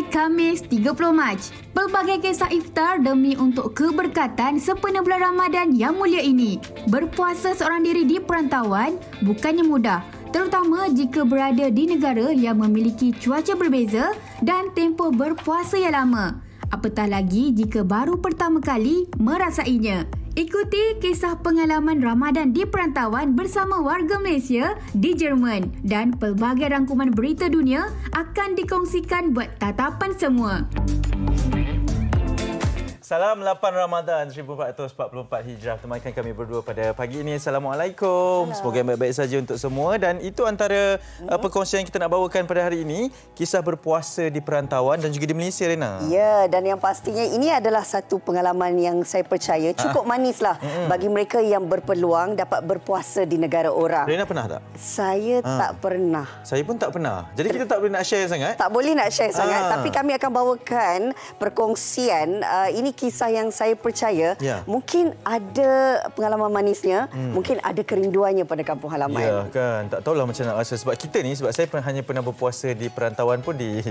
hari Khamis 30 Mac. Pelbagai kisah iftar demi untuk keberkatan sempena bulan Ramadan yang mulia ini. Berpuasa seorang diri di perantauan bukannya mudah, terutama jika berada di negara yang memiliki cuaca berbeza dan tempoh berpuasa yang lama. Apatah lagi jika baru pertama kali merasainya. Ikuti kisah pengalaman Ramadan di perantauan bersama warga Malaysia di Jerman dan pelbagai rangkuman berita dunia akan dikongsikan buat tatapan semua. Salam 8 Ramadan 1444 Hijrah. Temankan kami berdua pada pagi ini. Assalamualaikum. Semoga baik-baik saja untuk semua. Dan itu antara perkongsian yang kita nak bawakan pada hari ini. Kisah berpuasa di perantauan dan juga di Malaysia, Rena. Ya, dan yang pastinya ini adalah satu pengalaman yang saya percaya cukup manislah bagi mereka yang berpeluang dapat berpuasa di negara orang. Rena pernah tak? Saya tak pernah. Saya pun tak pernah. Jadi kita tak boleh nak share sangat? Tak boleh nak share sangat. Tapi kami akan bawakan perkongsian. Ini kisah yang saya percaya mungkin ada pengalaman manisnya, mungkin ada kerinduannya pada kampung halaman. Ya kan, tak tahulah macam nak rasa sebab kita ni, sebab saya hanya pernah berpuasa di perantauan pun di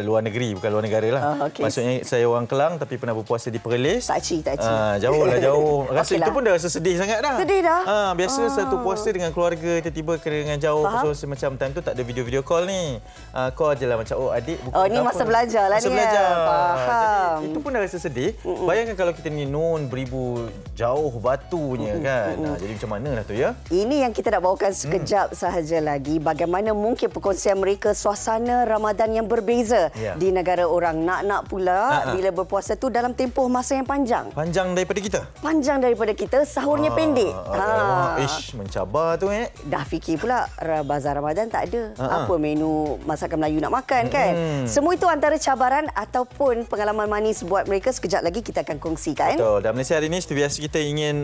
luar negeri, bukan luar negara lah. Maksudnya saya orang Kelang tapi pernah berpuasa di Perlis. Tak cik. Jauh lah, jauh. Rasa itu pun dah rasa sedih sangat dah. Sedih dah. Biasa satu puasa dengan keluarga, tiba-tiba kena dengan jauh. So macam time tu tak ada video-video call ni. Call je lah macam, adik buku ni masa belajar lah ni. Masa belajar. Faham. Jadi, itu pun dah rasa sedih. Bayangkan kalau kita ni nun beribu jauh batunya kan. Jadi macam mana lah tu ya? Ini yang kita nak bawakan sekejap sahaja lagi. Bagaimana mungkin perkongsian mereka suasana Ramadan yang berbeza di negara orang. Nak pula bila berpuasa tu dalam tempoh masa yang panjang. Panjang daripada kita? Panjang daripada kita, sahurnya pendek. Mencabar tu Dah fikir pula bazar Ramadan tak ada. Apa menu masakan Melayu nak makan kan? Semua itu antara cabaran ataupun pengalaman manis buat mereka. Sekejap lagi kita akan kongsikan. Betul. Dan Malaysia hari ini seperti biasa kita ingin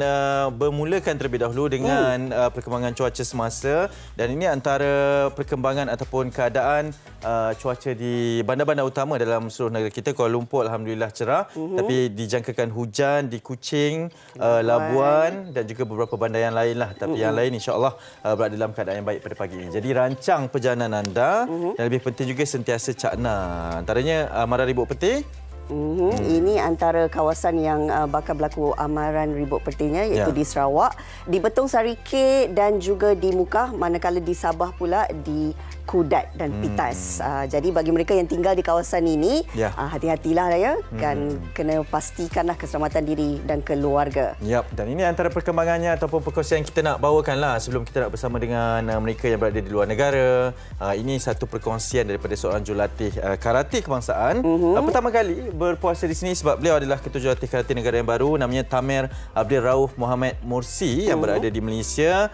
bermulakan terlebih dahulu dengan perkembangan cuaca semasa, dan ini antara perkembangan ataupun keadaan cuaca di bandar-bandar utama dalam seluruh negara kita. Kuala Lumpur alhamdulillah cerah, tapi dijangkakan hujan di Kuching, Labuan dan juga beberapa bandar yang lain lah. Tapi yang lain insya-Allah berada dalam keadaan yang baik pada pagi ini. Jadi rancang perjalanan anda dan lebih penting juga sentiasa cakna. Antaranya amaran ribut peti. Ini antara kawasan yang bakal berlaku amaran ribut petinya, iaitu di Sarawak, di Betong Sarike dan juga di Mukah, manakala di Sabah pula di Kudat dan Pitas. Jadi bagi mereka yang tinggal di kawasan ini, hati-hatilah ya, kan kena pastikanlah keselamatan diri dan keluarga. Dan ini antara perkembangannya ataupun perkongsian yang kita nak bawakanlah sebelum kita nak bersama dengan mereka yang berada di luar negara. Ini satu perkongsian daripada seorang jurulatih karate kebangsaan. Pertama kali berpuasa di sini sebab beliau adalah Ketua Jurulatih Karate Negara yang baru, namanya Tamer Abdul Rauf Muhammad Mursi yang berada di Malaysia.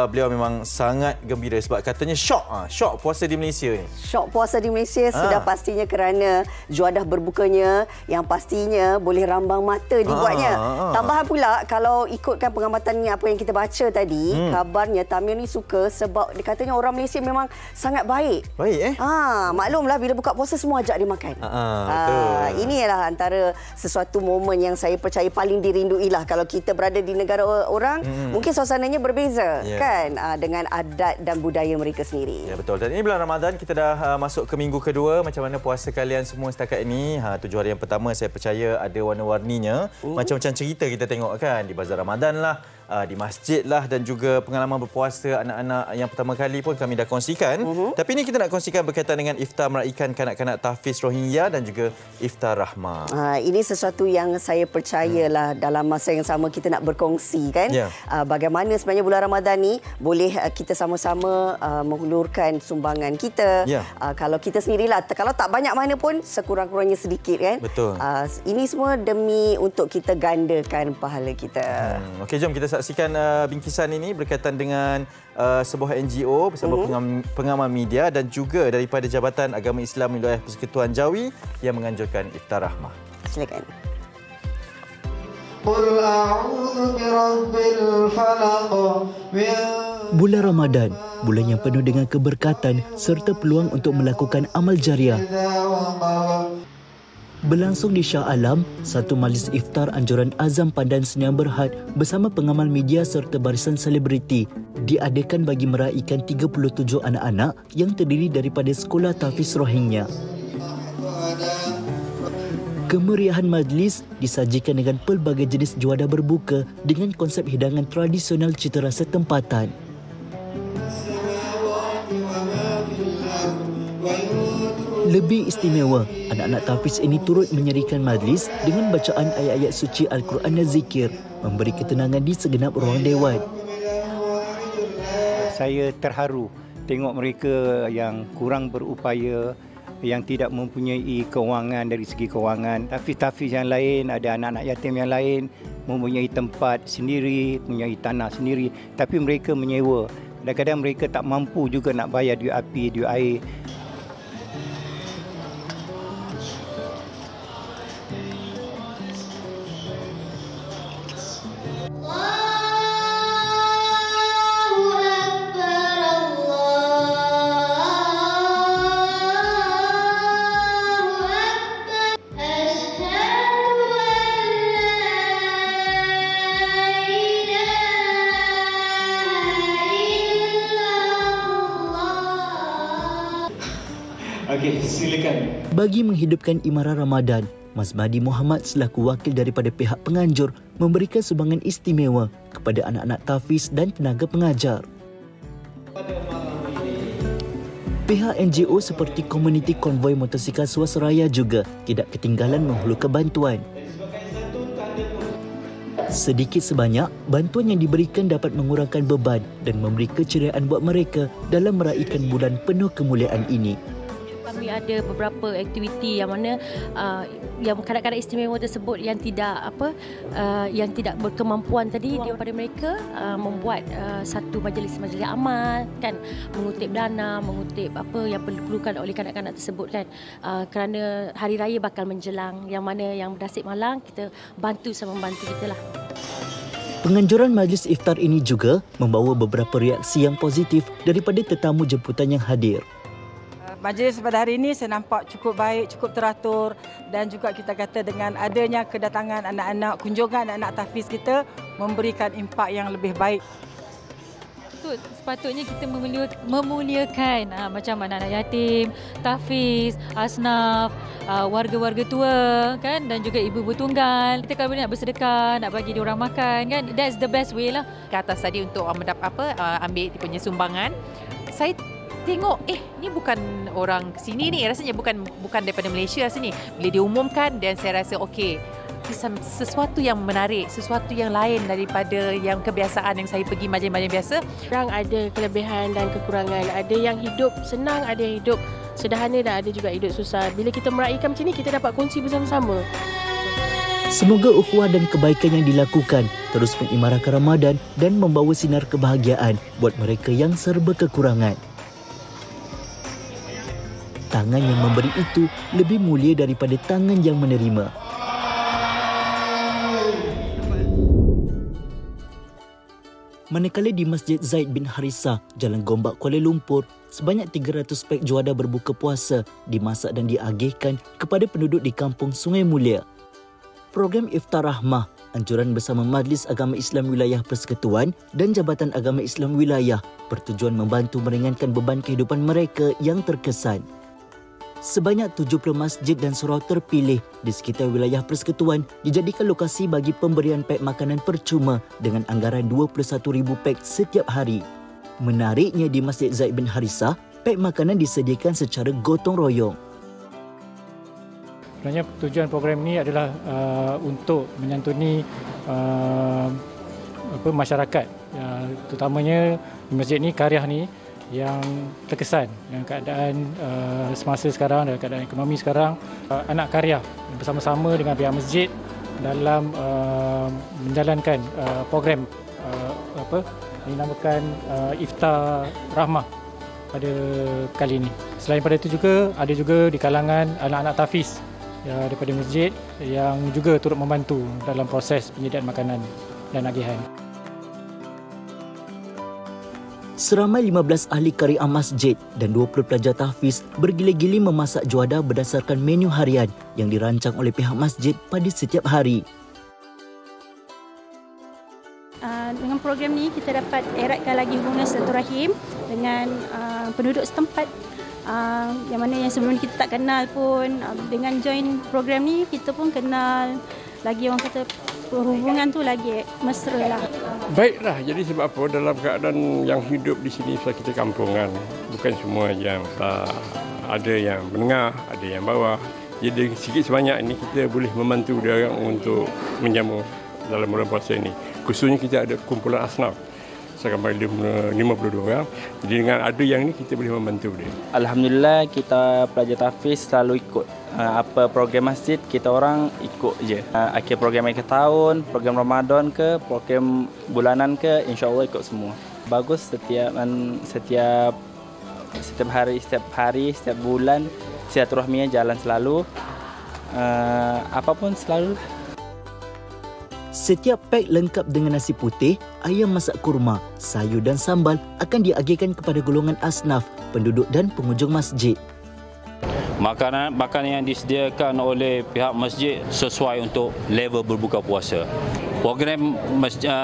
Beliau memang sangat gembira sebab katanya syok puasa di Malaysia ni. Syok puasa di Malaysia sudah pastinya kerana juadah berbukanya yang pastinya boleh rambang mata dibuatnya. Tambahan pula kalau ikutkan pengamatan apa yang kita baca tadi, kabarnya Tamer ni suka sebab dia katanya orang Malaysia memang sangat baik. Maklumlah bila buka puasa semua ajak dia makan. Betul. Ini ialah antara sesuatu momen yang saya percaya paling dirindui lah kalau kita berada di negara orang. Mungkin suasananya berbeza kan dengan adat dan budaya mereka sendiri. Ya betul. Dan ini bulan Ramadan, kita dah masuk ke minggu kedua. Macam mana puasa kalian semua setakat ini? 7 hari yang pertama saya percaya ada warna-warninya. Macam-macam cerita kita tengok kan, di bazar Ramadan lah, di masjid lah, dan juga pengalaman berpuasa anak-anak yang pertama kali pun kami dah kongsikan. Tapi ini kita nak kongsikan berkaitan dengan iftar meraikan kanak-kanak tahfiz Rohingya dan juga iftar rahmah. Ini sesuatu yang saya percayalah dalam masa yang sama kita nak berkongsi kan. Bagaimana sebenarnya bulan Ramadan ni boleh kita sama-sama menghulurkan sumbangan kita. Kalau kita sendirilah, kalau tak banyak mana pun sekurang-kurangnya sedikit kan. Betul. Ini semua demi untuk kita gandakan pahala kita. Okey, jom kita saksikan bingkisan ini berkaitan dengan sebuah NGO bersama pengamal media dan juga daripada Jabatan Agama Islam Wilayah Persekutuan Jawi yang menganjurkan iftar rahmah. Silakan. Qul a'udzu birabbil falaq. Bulan Ramadan, bulan yang penuh dengan keberkatan serta peluang untuk melakukan amal jariah. Berlangsung di Shah Alam, satu majlis iftar anjuran Azam Pandan Sdn Bhd bersama pengamal media serta barisan selebriti diadakan bagi meraihkan 37 anak-anak yang terdiri daripada sekolah tahfiz Rohingya. Kemeriahan majlis disajikan dengan pelbagai jenis juadah berbuka dengan konsep hidangan tradisional citarasa tempatan. Lebih istimewa, anak-anak tahfiz ini turut menyerikan majlis dengan bacaan ayat-ayat suci Al-Quran dan zikir, memberi ketenangan di segenap ruang dewan. Saya terharu tengok mereka yang kurang berupaya, yang tidak mempunyai kewangan dari segi kewangan. Tahfiz-tahfiz yang lain, ada anak-anak yatim yang lain, mempunyai tempat sendiri, mempunyai tanah sendiri. Tapi mereka menyewa. Kadang-kadang mereka tak mampu juga nak bayar duit api, duit air. Okey, silakan. Bagi menghidupkan Imarah Ramadan, Mas Mahdi Muhammad selaku wakil daripada pihak penganjur memberikan sumbangan istimewa kepada anak-anak tahfiz dan tenaga pengajar. Pihak NGO seperti Komuniti Konvoi Motosikal Suasraya juga tidak ketinggalan menghulurkan bantuan. Sedikit sebanyak, bantuan yang diberikan dapat mengurangkan beban dan memberi keceriaan buat mereka dalam meraihkan bulan penuh kemuliaan ini. Kami ada beberapa aktiviti yang mana yang kadang-kadang istimewa tersebut yang tidak berkemampuan tadi daripada mereka membuat satu majlis-majlis amal kan, mengutip dana, mengutip apa yang diperlukan oleh kanak-kanak tersebut kan, kerana hari raya bakal menjelang, yang mana yang bernasib malang kita bantu sama membantu kita lah. Penganjuran majlis iftar ini juga membawa beberapa reaksi yang positif daripada tetamu jemputan yang hadir. Majlis pada hari ini saya nampak cukup baik, cukup teratur, dan juga kita kata dengan adanya kedatangan anak-anak, kunjungan anak-anak tahfiz kita memberikan impak yang lebih baik. Sepatutnya kita memuliakan macam anak-anak yatim, tahfiz, asnaf, warga-warga tua kan, dan juga ibu-ibu tunggal. Kita kalau nak bersedekah, nak bagi diorang makan kan, that's the best way lah. Ke atas tadi untuk ambil dia punya sumbangan. Saya tengok ni bukan orang sini ni, rasanya bukan daripada Malaysia sini. Bila diumumkan, dan saya rasa okey, sesuatu yang menarik, sesuatu yang lain daripada yang kebiasaan yang saya pergi majlis-majlis biasa. Orang ada kelebihan dan kekurangan, ada yang hidup senang, ada yang hidup sederhana, dan ada juga hidup susah. Bila kita meraihkan macam ni, kita dapat kongsi bersama-sama. Semoga ukhuwah dan kebaikan yang dilakukan terus mengimarahkan Ramadan dan membawa sinar kebahagiaan buat mereka yang serba kekurangan. Tangan yang memberi itu lebih mulia daripada tangan yang menerima. Manakala di Masjid Zaid bin Harithah, Jalan Gombak, Kuala Lumpur, sebanyak 300 pek juadah berbuka puasa dimasak dan diagihkan kepada penduduk di kampung Sungai Mulia. Program Iftar Rahmah, anjuran bersama Majlis Agama Islam Wilayah Persekutuan dan Jabatan Agama Islam Wilayah bertujuan membantu meringankan beban kehidupan mereka yang terkesan. Sebanyak 70 masjid dan surau terpilih di sekitar wilayah persekutuan dijadikan lokasi bagi pemberian pek makanan percuma dengan anggaran 21,000 pek setiap hari. Menariknya di Masjid Zaid bin Harithah, pek makanan disediakan secara gotong royong. Sebenarnya tujuan program ini adalah untuk menyantuni masyarakat, terutamanya di masjid ni, Karyah ni, yang terkesan dengan keadaan semasa sekarang, dan keadaan ekonomi sekarang. Anak Karyah bersama-sama dengan pihak masjid dalam menjalankan program dinamakan Iftar Rahmah pada kali ini. Selain pada itu juga ada juga di kalangan anak-anak tahfiz daripada masjid yang juga turut membantu dalam proses penyediaan makanan dan agihan. Seramai 15 ahli kariah masjid dan 20 pelajar tahfiz bergili-gili memasak juadah berdasarkan menu harian yang dirancang oleh pihak masjid pada setiap hari. Dengan program ni kita dapat eratkan lagi hubungan silaturahim dengan penduduk setempat yang mana yang sebelum kita tak kenal pun, dengan join program ni kita pun kenal, lagi orang kata perhubungan tu lagi mesra lah. Baiklah, jadi sebab apa dalam keadaan yang hidup di sini kita kampungan, bukan semua yang ada yang menengah, ada yang bawah. Jadi sikit sebanyak ini kita boleh membantu dia untuk menjamu dalam bulan puasa ini. Khususnya kita ada kumpulan asnaf. Sampai 52 orang. Jadi dengan ada yang ni kita boleh membantu dia. Alhamdulillah kita pelajar tahfiz selalu ikut apa program masjid, kita orang ikut je. Akhir program akhir tahun, program Ramadan ke, program bulanan ke, insya-Allah ikut semua. Bagus setiap hari, setiap bulan silaturahminya jalan selalu. Apapun selalu. Setiap pack lengkap dengan nasi putih, ayam masak kurma, sayur dan sambal akan diagihkan kepada golongan asnaf, penduduk dan pengunjung masjid. Makanan yang disediakan oleh pihak masjid sesuai untuk level berbuka puasa. Program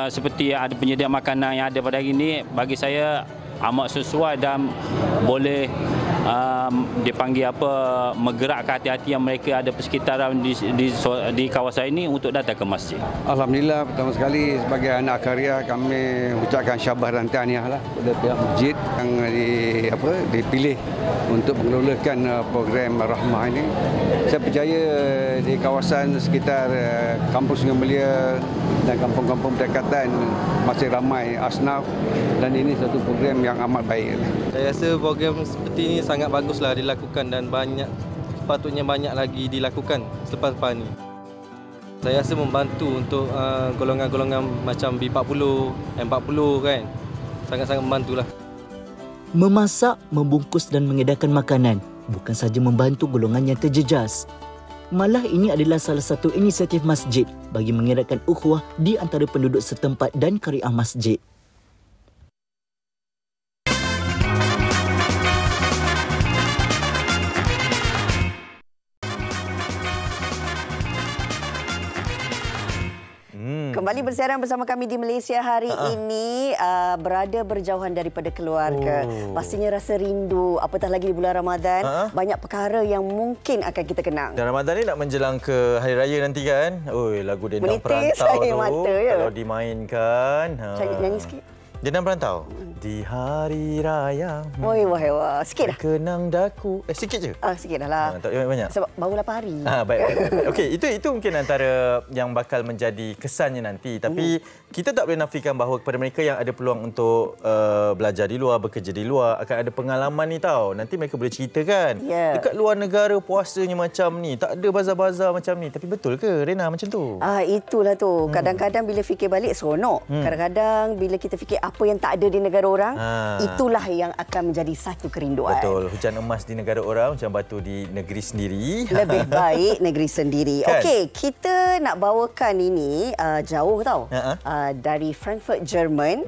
seperti ada penyedia makanan yang ada pada hari ini bagi saya amat sesuai dan boleh dipanggil menggerakkan hati-hati yang mereka ada persekitaran di kawasan ini untuk datang ke masjid. Alhamdulillah, pertama sekali sebagai anak karya kami ucapkan syabas dan tahniah lah kepada pihak masjid yang dipilih untuk mengelolakan program Rahmah ini. Saya percaya di kawasan sekitar Kampung Sungai Mulia dan kampung-kampung berdekatan masih ramai asnaf dan ini satu program yang amat baik. Saya rasa program seperti ini sangat baguslah dilakukan dan sepatutnya banyak lagi dilakukan selepas ini. Saya rasa membantu untuk golongan-golongan macam B40, M40 kan. Sangat-sangat membantulah. Memasak, membungkus dan mengedarkan makanan bukan sahaja membantu golongan yang terjejas. Malah ini adalah salah satu inisiatif masjid bagi mengeratkan ukhuwah di antara penduduk setempat dan kariah masjid. Kembali bersiaran bersama kami di Malaysia hari ini, berada berjauhan daripada keluarga. Pastinya rasa rindu, apatah lagi di bulan Ramadan. Banyak perkara yang mungkin akan kita kenang. Dan Ramadan ni nak menjelang ke Hari Raya nanti kan. Lagu Dendang Perantau tu mata, ya? Kalau dimainkan. Nyanyi sikit. Dendang Perantau. Di hari raya. Wah. Sikit dah. Kenang daku. Sikit je? Sikit dah lah. Tak banyak. Sebab baru 8 hari. Baik. Okey, itu mungkin antara yang bakal menjadi kesannya nanti. Tapi kita tak boleh nafikan bahawa kepada mereka yang ada peluang untuk belajar di luar, bekerja di luar, akan ada pengalaman ni tau. Nanti mereka boleh ceritakan. Dekat luar negara puasanya macam ni. Tak ada bazar-bazar macam ni. Tapi betul ke Rena macam tu? Itulah tu. Kadang-kadang bila fikir balik seronok. Kadang-kadang bila kita fikir apa yang tak ada di negara orang, itulah yang akan menjadi satu kerinduan. Betul. Hujan emas di negara orang, hujan batu di negeri sendiri. Lebih baik negeri sendiri. Kan? Okey, kita nak bawakan ini jauh tau. Dari Frankfurt, Jerman.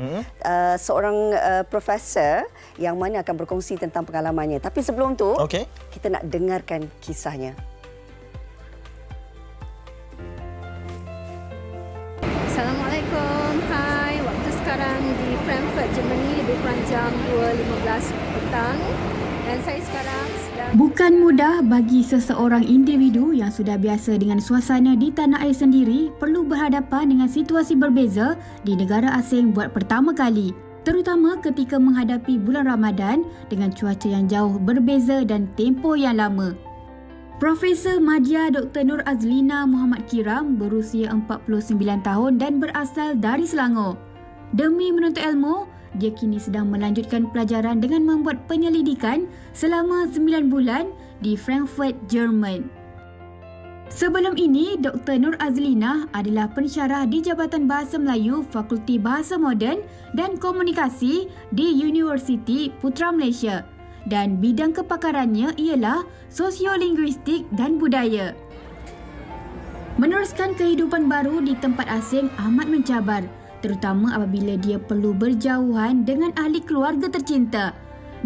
Seorang profesor yang mana akan berkongsi tentang pengalamannya. Tapi sebelum tu, kita nak dengarkan kisahnya. Assalamualaikum. Hai, waktu sekarang di Frankfurt, Germany lebih kurang jam 2.15 petang dan saya sekarang sedang... Bukan mudah bagi seseorang individu yang sudah biasa dengan suasana di tanah air sendiri perlu berhadapan dengan situasi berbeza di negara asing buat pertama kali. Terutama ketika menghadapi bulan Ramadan dengan cuaca yang jauh berbeza dan tempoh yang lama. Profesor Madya Dr. Nur Azlina Muhammad Kiram berusia 49 tahun dan berasal dari Selangor. Demi menuntut ilmu, dia kini sedang melanjutkan pelajaran dengan membuat penyelidikan selama 9 bulan di Frankfurt, Jerman. Sebelum ini, Dr. Nur Azlina adalah pensyarah di Jabatan Bahasa Melayu Fakulti Bahasa Moden dan Komunikasi di Universiti Putra Malaysia. Dan bidang kepakarannya ialah sosiolinguistik dan budaya. Meneruskan kehidupan baru di tempat asing amat mencabar, terutama apabila dia perlu berjauhan dengan ahli keluarga tercinta.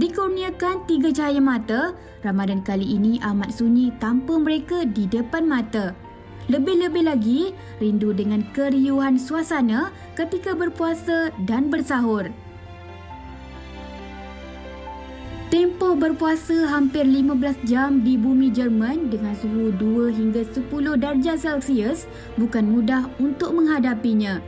Dikurniakan 3 cahaya mata, Ramadan kali ini amat sunyi tanpa mereka di depan mata. Lebih-lebih lagi, rindu dengan keriuhan suasana ketika berpuasa dan bersahur. Tempoh berpuasa hampir 15 jam di bumi Jerman dengan suhu 2 hingga 10 darjah Celsius bukan mudah untuk menghadapinya.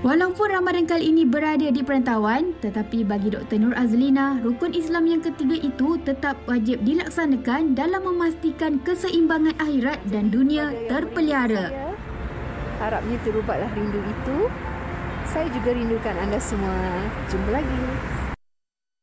Walaupun Ramadan kali ini berada di perantauan, tetapi bagi Dr. Nur Azlina, rukun Islam yang ketiga itu tetap wajib dilaksanakan dalam memastikan keseimbangan akhirat dan dunia terpelihara. Harapnya terubatlah rindu itu. Saya juga rindukan anda semua. Jumpa lagi.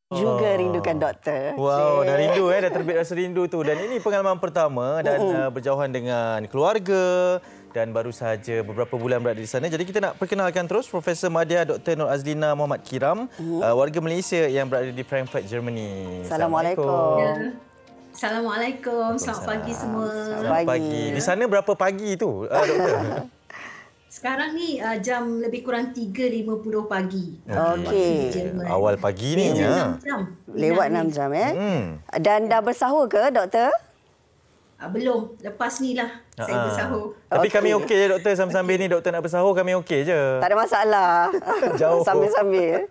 Juga rindukan doktor. Wow, dah rindu dah terbit rasa rindu tu. Dan ini pengalaman pertama dan berjauhan dengan keluarga dan baru sahaja beberapa bulan berada di sana. Jadi kita nak perkenalkan terus Profesor Madya Dr. Nur Azlina Muhammad Kiram, warga Malaysia yang berada di Frankfurt, Germany. Assalamualaikum. Assalamualaikum. Selamat pagi semua. Selamat pagi. Di sana berapa pagi tu, doktor? Sekarang ni jam lebih kurang 3.50 pagi. Okey. Awal pagi ni. Lewat 6 jam Dan dah bersahur ke, doktor? Belum. Lepas ni lah saya bersahur. Tapi kami okey je, doktor. Sambil-sambil ni doktor nak bersahur, kami okey je. Tak ada masalah. Jauh. Sambil-sambil.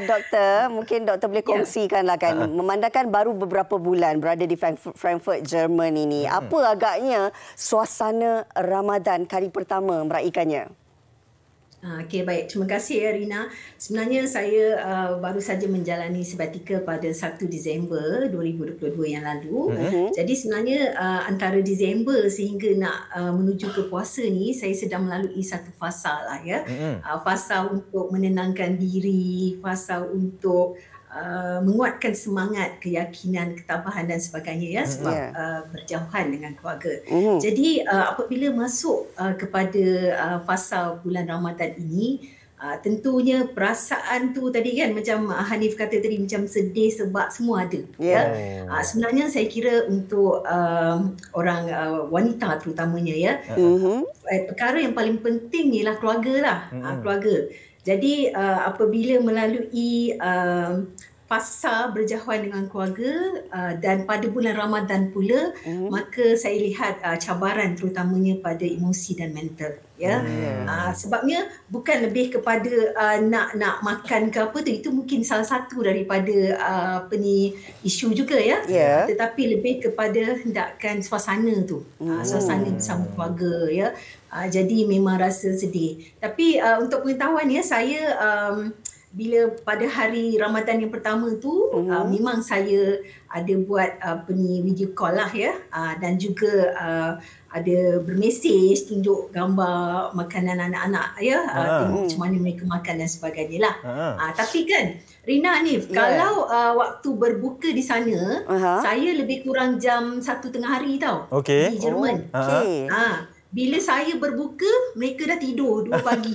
Doktor, mungkin doktor boleh kongsikanlah kan. Memandangkan baru beberapa bulan berada di Frankfurt, Germany ni. Apa agaknya suasana Ramadan kali pertama meraikannya? Okey, baik. Terima kasih Rina. Sebenarnya saya baru saja menjalani sabbatical pada 1 Disember 2022 yang lalu. Jadi sebenarnya antara Disember sehingga nak menuju ke puasa ni, saya sedang melalui satu fasa lah ya. Fasa untuk menenangkan diri, fasa untuk menguatkan semangat, keyakinan, ketabahan dan sebagainya ya, sebab berjauhan dengan keluarga. Jadi apabila masuk kepada fasa bulan Ramadan ini, tentunya perasaan tu tadi kan macam Hanif kata tadi, macam sedih sebab semua ada. Sebenarnya saya kira untuk orang wanita terutamanya ya, perkara yang paling penting ialah keluarga lah. Keluarga. Jadi apabila melalui fasa berjauhan dengan keluarga dan pada bulan Ramadan pula, maka saya lihat cabaran terutamanya pada emosi dan mental ya. Sebabnya bukan lebih kepada nak makan ke apa tu, itu mungkin salah satu daripada isu juga ya. Tetapi lebih kepada hendakkan suasana tu, suasana bersama keluarga ya. Jadi memang rasa sedih. Tapi untuk pengetahuan ya, saya bila pada hari Ramadan yang pertama tu memang saya ada buat video call lah ya, dan juga ada bermesej, tunjuk gambar makanan anak-anak ya, tengok macam mana mereka makan dan sebagainya lah. Tapi kan Rina Hanif, kalau waktu berbuka di sana, saya lebih kurang jam 1 tengah hari tau, di Jerman. Bila saya berbuka, mereka dah tidur 2 pagi.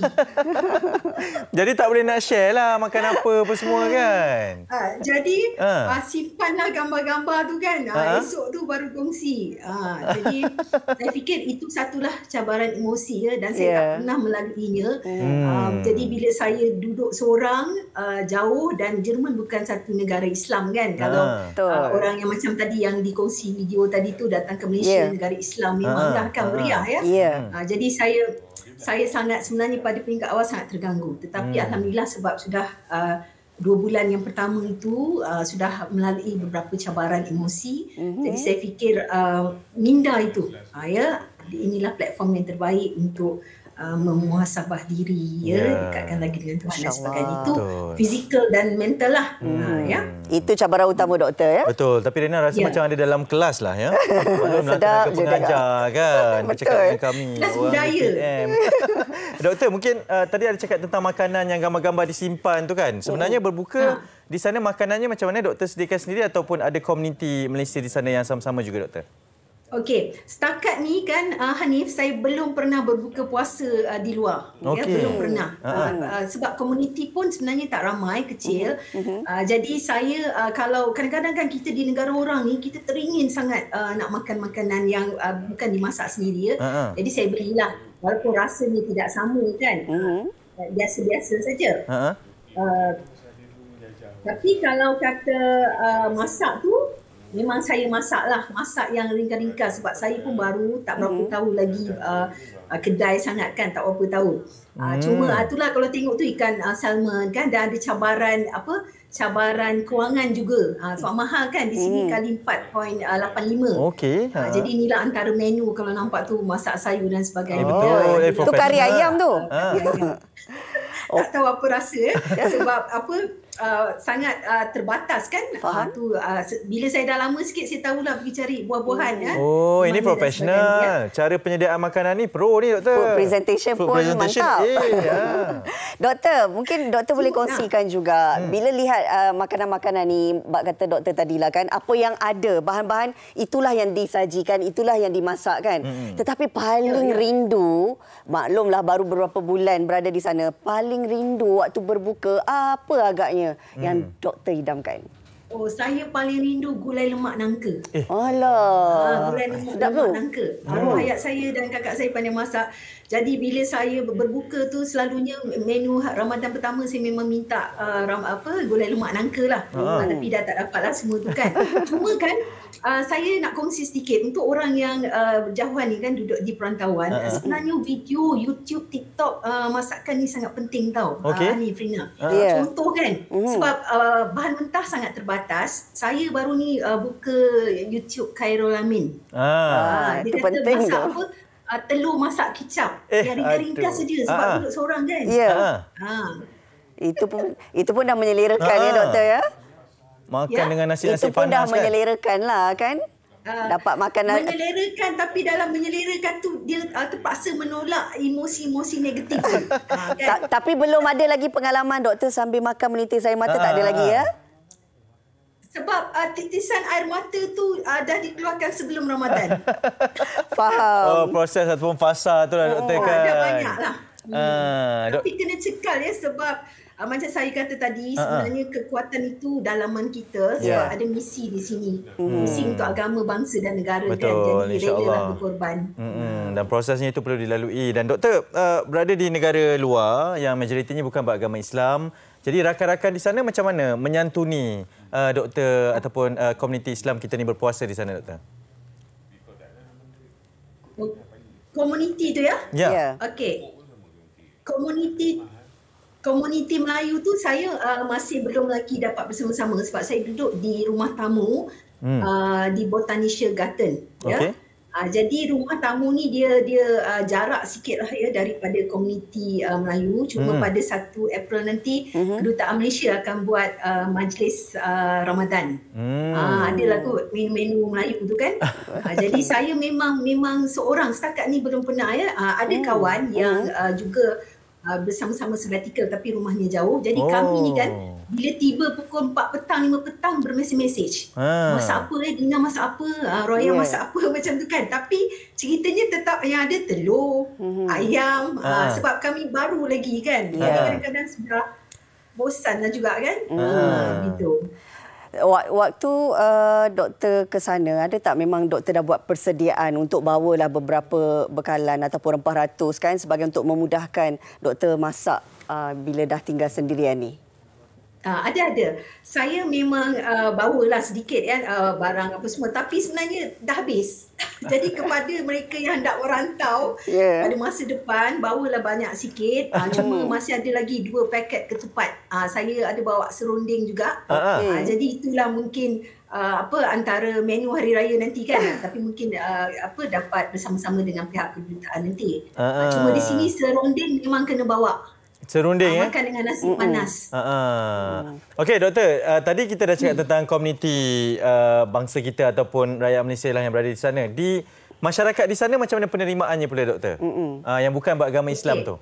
Jadi tak boleh nak share lah makan apa semua kan? Jadi simpanlah gambar-gambar tu kan. Esok tu baru kongsi. Jadi saya fikir itu satulah cabaran emosi ya, dan saya tak pernah melaluinya. Jadi bila saya duduk seorang jauh, dan Jerman bukan satu negara Islam kan. Kalau orang yang macam tadi yang dikongsi video tadi tu datang ke Malaysia, negara Islam, memanglah kan meriah ya. Jadi saya sangat sebenarnya pada peringkat awal sangat terganggu, tetapi alhamdulillah sebab sudah 2 bulan yang pertama itu sudah melalui beberapa cabaran emosi. Jadi saya fikir minda itu ya, inilah platform yang terbaik untuk memuhasabah diri ya, dekatkan lagi dengan Tuhan dan sebagainya. Itu fizikal dan mental lah. Ya. Itu cabaran utama doktor ya. Betul, tapi Rina rasa macam ada dalam kelas lah ya. Sedap je pengajar kan, bercakap dengan kami. Kelas budaya. Doktor, mungkin tadi ada cakap tentang makanan yang gambar-gambar disimpan tu kan. Sebenarnya berbuka di sana makanannya macam mana, doktor sediakan sendiri ataupun ada komuniti Malaysia di sana yang sama-sama juga, doktor? Okey, setakat ni kan Hanif, saya belum pernah berbuka puasa di luar. Ya, belum pernah. Sebab komuniti pun sebenarnya tak ramai, kecil. Jadi saya kalau kadang-kadang kan kita di negara orang ni, kita teringin sangat nak makan makanan yang bukan dimasak sendiri ya. Jadi saya belilah, walaupun rasanya tidak sama kan. Biasa-biasa saja. Tapi kalau kata masak tu, memang saya masak yang ringkas-ringkas, sebab saya pun baru tak berapa tahu lagi kedai sangat kan, tak berapa tahu. Cuma itulah kalau tengok tu ikan salmon kan, dah ada cabaran cabaran kewangan juga. Sebab mahal kan di sini kali 4.85. Okey. Jadi inilah antara menu kalau nampak tu masak sayur dan sebagainya. Betul. Itu kari ayam tu. Tak tahu apa rasa sebab sangat terbatas kan. Bila saya dah lama sikit saya tahulah pergi cari buah-buahan ini profesional. Cara penyediaan makanan ni pro ni doktor. Food presentation pun mantap. Doktor, mungkin doktor boleh kongsikan juga bila lihat makanan-makanan ni, bak kata doktor tadilah kan, apa yang ada, bahan-bahan itulah yang disajikan, itulah yang dimasak kan. Tetapi paling rindu, maklumlah baru beberapa bulan berada di sana, paling rindu waktu berbuka apa agaknya yang doktor idamkan? Saya paling rindu gulai lemak nangka. Alah. Gulai lemak nangka. Arwah ayat saya dan kakak saya pandai masak. Jadi bila saya berbuka tu selalunya menu Ramadan pertama saya memang minta gulai lemak nangka lah. Tapi dah tak dapat lah semua tu kan. Cuma kan saya nak kongsi sedikit untuk orang yang berjauhan ni kan, duduk di perantauan. Sebenarnya video YouTube, TikTok masakan ni sangat penting tau. Ni Frina. Contoh kan. Sebab bahan mentah sangat terbatas. Saya baru ni buka YouTube Khairul Amin. Dia kata masak apa? Telur masak kicap. Yang ringkas saja sebab duduk seorang kan. Itu pun dah menyelerakan ya doktor ya. Makan dengan nasi-nasi panas kan. Itu pun dah menyelerakan lah kan. Dapat makan. Menyelerakan, tapi dalam menyelerakan tu dia terpaksa menolak emosi-emosi negatif. Kan? Tapi belum ada lagi pengalaman doktor sambil makan menitis air mata, tak ada lagi ya? Sebab titisan air mata tu dah dikeluarkan sebelum Ramadan. Faham. Proses ataupun fasa tu lah doktor kan. Ada banyak lah. Tapi kena cekal ya sebab macam saya kata tadi, sebenarnya kekuatan itu dalaman kita sebab ada misi di sini. Misi untuk agama, bangsa dan negara. Betul, kan. Jadi relalah berkorban. Dan prosesnya itu perlu dilalui. Dan doktor berada di negara luar yang majoritinya bukan beragama Islam. Jadi rakan-rakan di sana macam mana menyantuni doktor ataupun komuniti Islam kita ni berpuasa di sana doktor? Komuniti tu ya? Ya. Okey. Komuniti Melayu tu saya masih belum lagi dapat bersama-sama sebab saya duduk di rumah tamu di Botanical Garden. Okay. Jadi rumah tamu ni dia jarak sikit lah ya daripada komuniti Melayu. Cuma pada 1 April nanti Kedutaan Malaysia akan buat majlis Ramadan. Adalah kot menu-menu Melayu tu kan. Jadi saya memang seorang, setakat ni belum pernah ya. Ada kawan yang juga bersama-sama sabbatical tapi rumahnya jauh. Jadi kami ni kan bila tiba pukul 4 petang, 5 petang bermesej-mesej. Masak apa Dina masak apa? Roya masak apa macam tu kan. Tapi ceritanya tetap yang ada telur, ayam. Sebab kami baru lagi kan. Kadang-kadang sudah bosan lah juga kan. Gitu. Waktu doktor ke sana, ada tak memang doktor dah buat persediaan untuk bawalah beberapa bekalan ataupun rempah ratus kan sebagai untuk memudahkan doktor masak bila dah tinggal sendirian ni? Ada. Saya memang bawalah sedikit ya barang apa semua, tapi sebenarnya dah habis. Jadi kepada mereka yang hendak merantau pada masa depan, bawalah banyak sikit. Cuma masih ada lagi 2 paket ketupat. Saya ada bawa serunding juga. Jadi itulah mungkin antara menu hari raya nanti kan. Tapi mungkin dapat bersama-sama dengan pihak kedutaan nanti. Cuma di sini serunding memang kena bawa. Serunding makan dengan nasi panas. Okey doktor, tadi kita dah cakap tentang komuniti bangsa kita ataupun rakyat Malaysia lah yang berada di sana. Di masyarakat di sana macam mana penerimaannya pula doktor? Yang bukan beragama Islam tu.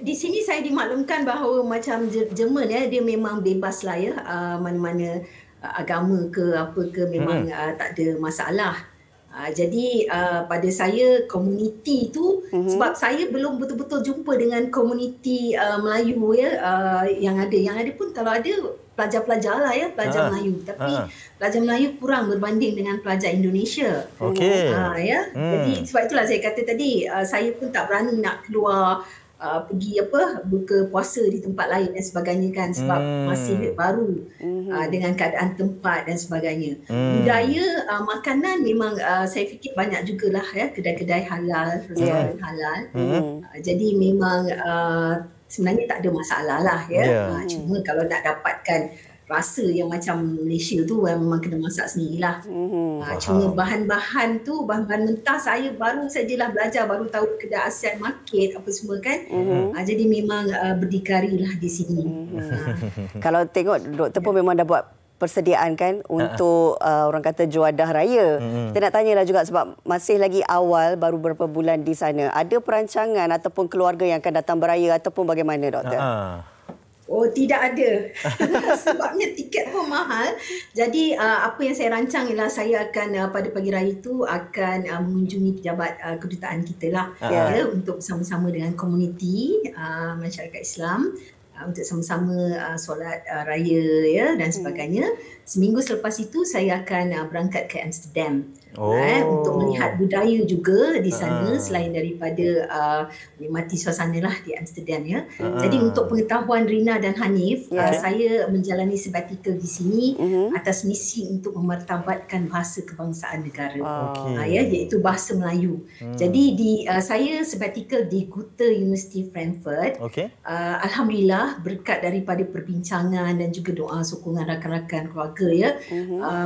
Di sini saya dimaklumkan bahawa macam Jerman ya, dia memang bebas lah ya, mana-mana agama ke apa ke memang tak ada masalah. Jadi pada saya komuniti tu sebab saya belum betul-betul jumpa dengan komuniti Melayu ya yang ada pun kalau ada pelajar-pelajar lah ya, pelajar Melayu, tapi pelajar Melayu kurang berbanding dengan pelajar Indonesia. Jadi sebab itulah saya kata tadi saya pun tak berani nak keluar pergi buka puasa di tempat lain dan sebagainya kan sebab masih baru dengan keadaan tempat dan sebagainya. Budaya makanan memang saya fikir banyak jugalah ya kedai-kedai halal, restoran halal. Jadi memang sebenarnya tak ada masalah lah ya. Cuma kalau nak dapatkan rasa yang macam Malaysia tu memang kena masak sendirilah. Cuma bahan-bahan tu, bahan-bahan mentah saya baru sajalah belajar, baru tahu kedai ASEAN Market apa semua kan. Jadi memang berdikari lah di sini. Kalau tengok doktor pun memang dah buat persediaan kan untuk orang kata Juadah Raya. Kita nak tanyalah juga sebab masih lagi awal, baru beberapa bulan di sana. Ada perancangan ataupun keluarga yang akan datang beraya ataupun bagaimana doktor? Oh, tidak ada. Sebabnya tiket pun mahal. Jadi apa yang saya rancang ialah saya akan pada pagi raya itu akan mengunjungi pejabat kedutaan kita lah ya, untuk bersama-sama dengan komuniti masyarakat Islam untuk sama-sama solat raya ya dan sebagainya. Seminggu selepas itu saya akan berangkat ke Amsterdam untuk melihat budaya juga di sana selain daripada menikmati suasana lah di Amsterdam ya. Jadi untuk pengetahuan Rina dan Hanif, saya menjalani sabbatical di sini atas misi untuk memartabatkan bahasa kebangsaan negara ya, iaitu bahasa Melayu. Jadi saya sabbatical di Goethe University Frankfurt. Alhamdulillah berkat daripada perbincangan dan juga doa sokongan rakan-rakan keluarga ya,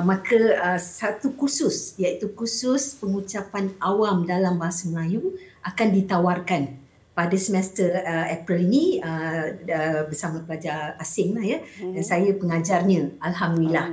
maka satu kursus iaitu kursus pengucapan awam dalam bahasa Melayu akan ditawarkan pada semester April ini bersama pelajar asing lah ya, dan saya pengajarnya. Alhamdulillah.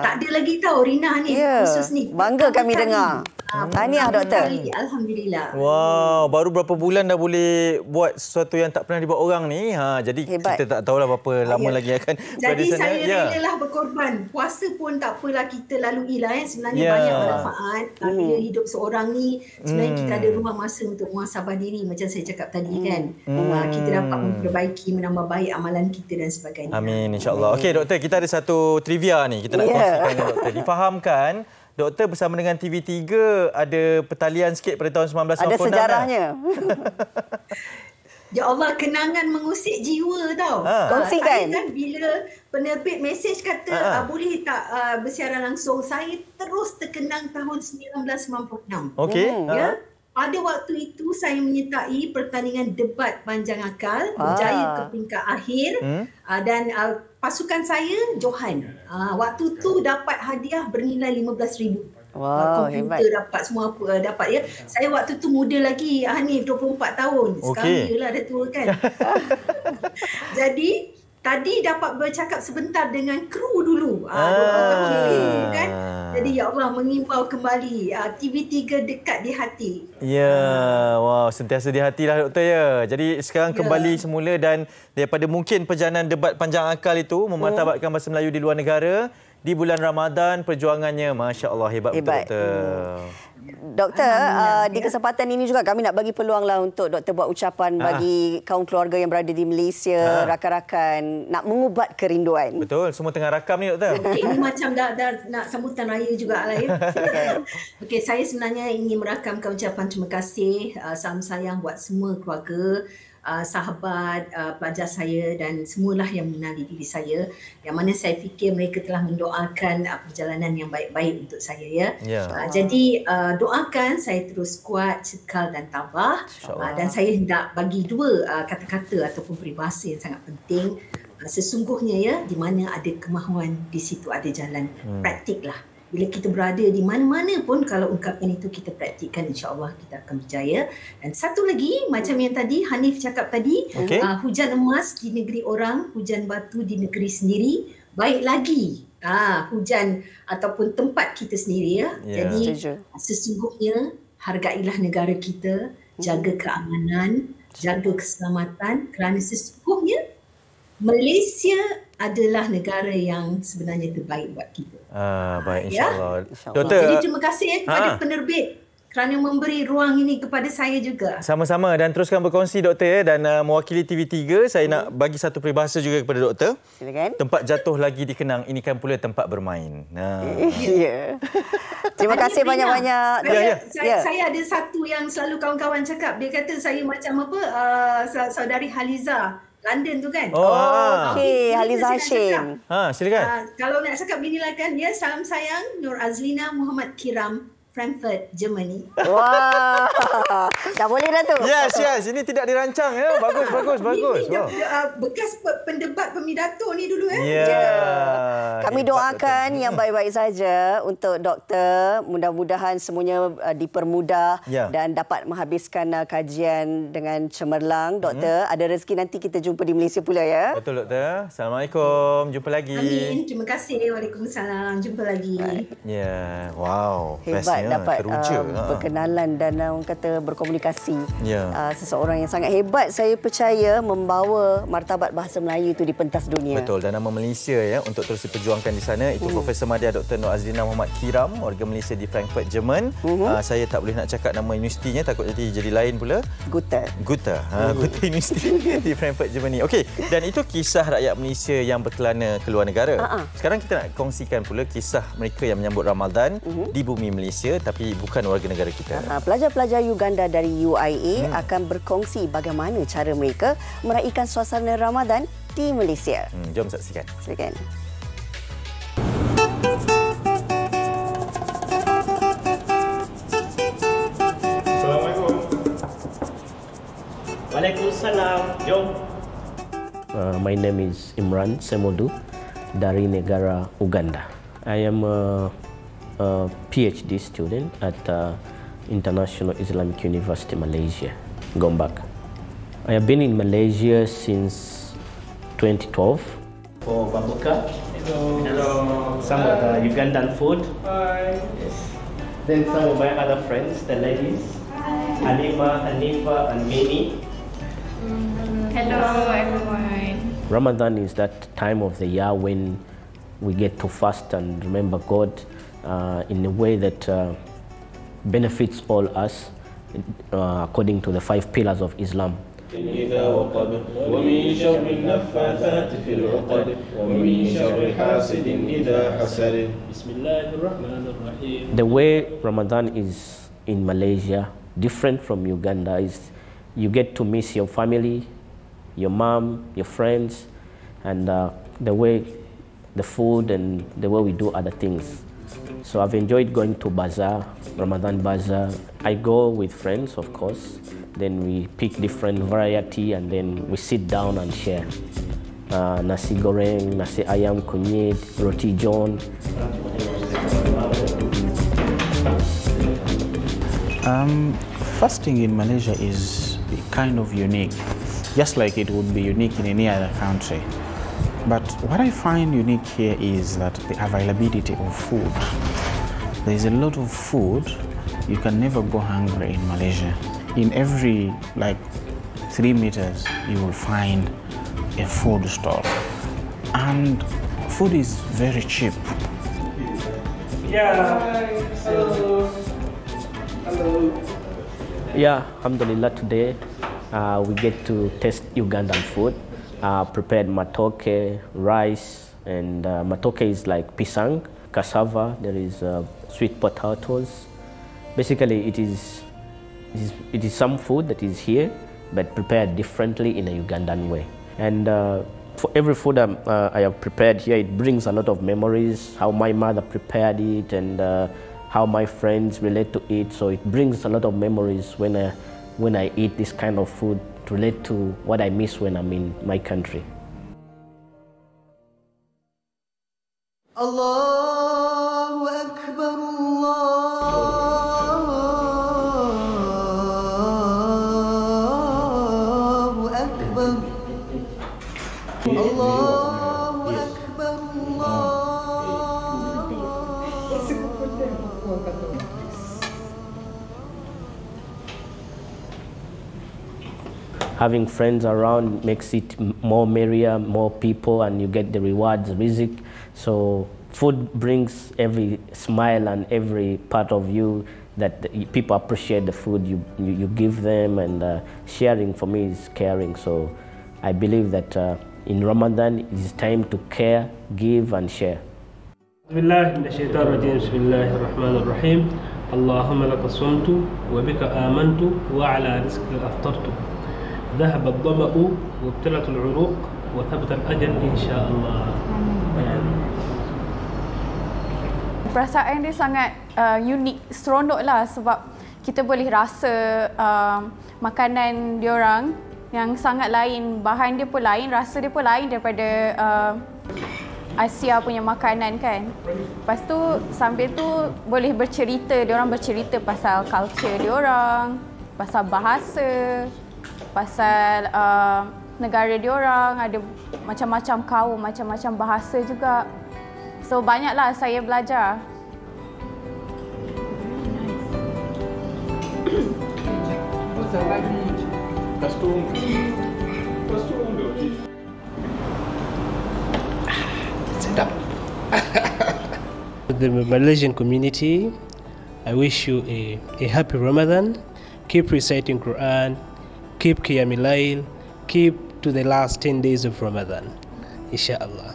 Tak ada lagi tahu Rina ni kursus ni. Bangga kami dengar. Tahniah doktor. Alhamdulillah. Wow, baru berapa bulan dah boleh buat sesuatu yang tak pernah dibuat orang ni. Jadi hebat. Kita tak tahulah berapa lama lagi akan jadi saya relalah berkorban. Puasa pun tak apalah kita lalui lah sebenarnya banyak manfaat. Bila hidup seorang ni sebenarnya kita ada ruang masa untuk muhasabah diri macam saya cakap tadi kan. Kita dapat memperbaiki, menambah baik amalan kita dan sebagainya. Amin, insya-Allah. Okey doktor, kita ada satu trivia ni kita nak kongsikan dengan doktor. Difahamkan doktor bersama dengan TV3 ada pertalian sikit pada tahun 1996. Ada sejarahnya. Ya Allah, kenangan mengusik jiwa tau. Kongsikan. Saya kan bila penerbit mesej kata boleh tak bersiaran langsung, saya terus terkenang tahun 1996. Okey. Ya. Pada waktu itu saya menyertai pertandingan debat panjang akal, berjaya ke peringkat akhir dan pasukan saya Johan. Waktu tu dapat hadiah bernilai RM15,000. Komputer hebat. Dapat semua apa dapat ya. Saya waktu tu muda lagi, Hanif 24 tahun. Sekarang yelah dah tua kan. Jadi tadi dapat bercakap sebentar dengan kru dulu. Kan? Jadi ya Allah mengimbau kembali TV3 dekat di hati. Wow, sentiasa di hati lah doktor ya. Jadi sekarang kembali semula dan daripada mungkin perjalanan debat panjang akal itu memartabatkan bahasa Melayu di luar negara di bulan Ramadan, perjuangannya masya-Allah hebat betul doktor. Doktor, di kesempatan ini juga kami nak bagi peluang lah untuk doktor buat ucapan bagi kaum keluarga yang berada di Malaysia, rakan-rakan, nak mengubat kerinduan. Betul, semua tengah rakam ni doktor. Okey, ini macam dah nak sambutan raya jugalah ya. Okey, saya sebenarnya ingin merakamkan ucapan terima kasih, salam sayang buat semua keluarga, sahabat, pelajar saya dan semualah yang mengenali diri saya, yang mana saya fikir mereka telah mendoakan perjalanan yang baik-baik untuk saya ya. Jadi doakan saya terus kuat, kekal dan tabah. Dan saya hendak bagi dua kata-kata ataupun peribahasa yang sangat penting. Sesungguhnya ya, di mana ada kemahuan di situ ada jalan. Praktiklah. Bila kita berada di mana-mana pun, kalau ungkapan itu kita praktikkan, insya-Allah kita akan berjaya. Dan satu lagi, macam yang tadi Hanif cakap tadi, hujan emas di negeri orang, hujan batu di negeri sendiri, baik lagi hujan ataupun tempat kita sendiri ya. Jadi sesungguhnya hargailah negara kita, jaga keamanan, jaga keselamatan, kerana sesungguhnya Malaysia adalah negara yang sebenarnya terbaik buat kita. Baik, insya-Allah. Doktor, jadi terima kasih kepada penerbit kerana memberi ruang ini kepada saya juga. Sama-sama dan teruskan berkongsi doktor ya, dan mewakili TV3 saya nak bagi satu peribahasa juga kepada doktor. Silakan. Tempat jatuh lagi dikenang, ini kan pula tempat bermain. Terima kasih banyak-banyak. Saya ada satu yang selalu kawan-kawan cakap, dia kata saya macam apa saudari Haliza London tu kan. Okey, Haliza Hashim. Silakan. Kalau nak cakap beginilah kan, ya, salam sayang Nur Azlina Muhammad Kiram, Frankfurt, Germany. Wah, dah boleh dah tu. Yes. Ini tidak dirancang ya. Bagus. Ini bekas pendebat pemidato ni dulu Kami doakan yang baik-baik saja untuk doktor. Mudah-mudahan semuanya dipermudah dan dapat menghabiskan kajian dengan cemerlang. Doktor, ada rezeki nanti kita jumpa di Malaysia pula ya. Betul doktor. Assalamualaikum. Jumpa lagi. Amin. Terima kasih. Waalaikumsalam. Jumpa lagi. Ya, wow. Hebat dapat berkenalan dan orang kata berkomunikasi. Seseorang yang sangat hebat, saya percaya membawa martabat bahasa Melayu itu di pentas dunia. Betul, dan nama Malaysia ya untuk terus diperjuangkan di sana itu Profesor Madya Dr. Nur Azlina Muhammad Kiram, warga Malaysia di Frankfurt, Jerman. Saya tak boleh nak cakap nama universitinya, takut jadi lain pula. Goethe University di Frankfurt, Germany. Okey, dan itu kisah rakyat Malaysia yang berkelana ke luar negara. Sekarang kita nak kongsikan pula kisah mereka yang menyambut Ramadan di bumi Malaysia tapi bukan warga negara kita. Pelajar-pelajar Uganda dari UIA akan berkongsi bagaimana cara mereka meraihkan suasana Ramadan di Malaysia. Jom saksikan. Silakan. Assalamualaikum. Waalaikumsalam. Jom. My name is Imran Semodu dari negara Uganda. I am a PhD student at International Islamic University Malaysia, Gombak. I have been in Malaysia since 2012 for babuka. Some of the Ugandan food. Yes. Then some of my other friends, the ladies, Halima, Hanifa, and Mimi. Hello everyone. Ramadan is that time of the year when we get to fast and remember God in a way that benefits all us according to the 5 pillars of Islam. The way Ramadan is in Malaysia, different from Uganda, is you get to miss your family, your mom, your friends, and the way the food and the way we do other things. So I've enjoyed going to bazaar, Ramadan bazaar. I go with friends, of course. Then we pick different variety and then we sit down and share. Nasi goreng, nasi ayam kunyit, roti john. Fasting in Malaysia is kind of unique, just like it would be unique in any other country. But what I find unique here is that the availability of food. There is a lot of food. You can never go hungry in Malaysia. In every 3 meters, you will find a food store. And food is very cheap. Hello. Yeah, alhamdulillah, today we get to taste Ugandan food. Prepared matoke, rice, and matoke is like pisang, cassava, there is sweet potatoes. Basically, it is some food that is here, but prepared differently in a Ugandan way. And for every food I have prepared here, it brings a lot of memories, how my mother prepared it and how my friends relate to it. So it brings a lot of memories when I eat this kind of food, to relate to what I miss when I'm in my country. Allahu Akbar, Allahu Akbar, Allahu Akbar, Having friends around makes it more merrier, more people, and you get the rewards, music. So food brings every smile and every part of you that people appreciate the food you give them, and sharing for me is caring. So I believe that in Ramadan it is time to care, give, and share. Bismillahirrahmanirrahim. Allahumma laka sumtu wa bika amantu wa ala rizqika aftartu. ذهب الظمأ وابتلت العروق وثبت الأجل إن شاء الله. Perasaan dia sangat unik, seronok lah sebab kita boleh rasa makanan diorang yang sangat lain, bahan dia pun lain, rasa dia pun lain daripada Asia punya makanan kan. Lepas tu sambil tu boleh bercerita, diorang bercerita pasal culture diorang, pasal bahasa, pasal negara diorang, ada macam-macam kaum, macam-macam bahasa juga. So banyaklah saya belajar. The Malaysian community, I wish you a happy Ramadan. Keep reciting Quran, keep Qiyamul Layl, keep to the last 10 days of Ramadan, inshallah.